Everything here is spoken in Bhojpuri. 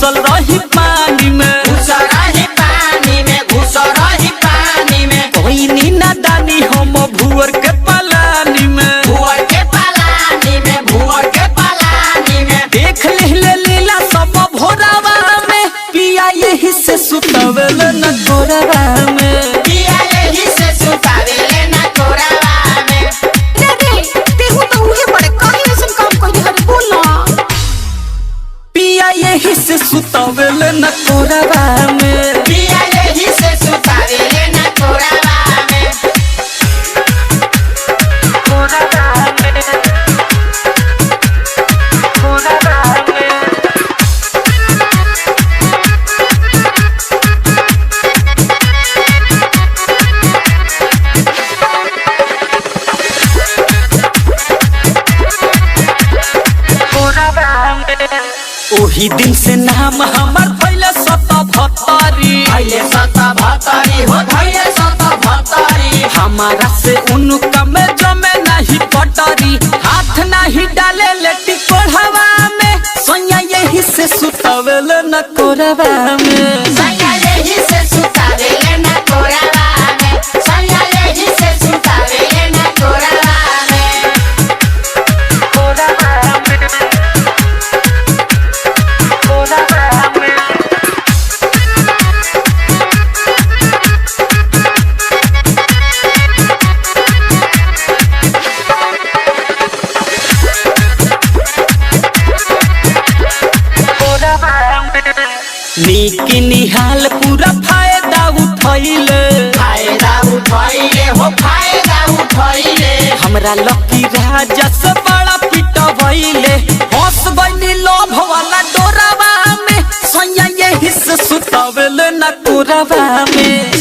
घुसल रही पानी में, घुसल रही पानी में, घुसल रही पानी में। कोई नीना दानी हम भुअर के पलानी में, भुअर के पलानी में, भुअर के पलानी में। देख ले लीला सब भोरावा में, पिया यही से सुतवेल न गोरवा में, पिया यही से सुतावेले न कोरावा में। रे तेहू तो उहे बड़े काहे ऐसन काम कइले हरे बोल ना। पिया यही से सुतवेल न गोरवा में, पिया यही से सुतावेले न कोरावा में। गोरवा में, गोरवा में। ओही दिन से नाम हमर पहले सत भतारी, भैले सत भतारी हो, भैले सत भतारी। हमारा से उनका में जमे नहीं पटरी, हाथ नहीं डाले लेटी कोढ़वा में, सोया यही से सुतवेल न कोरवा में, सैया यही से सुतावेले न कोरावा में, सैया यही से सुतावेले न कोरावा में। कोरवा में, कोरवा में। नीक निहाल पूरा फायदा उठैले, फायदा उठैले हो, फायदा उठैले। हमरा लकी राजा से बड़ा पिटवैले, हंस गइली लोभ वाला डोरावा में, सोया यही से सुतवेल न कोरवा में,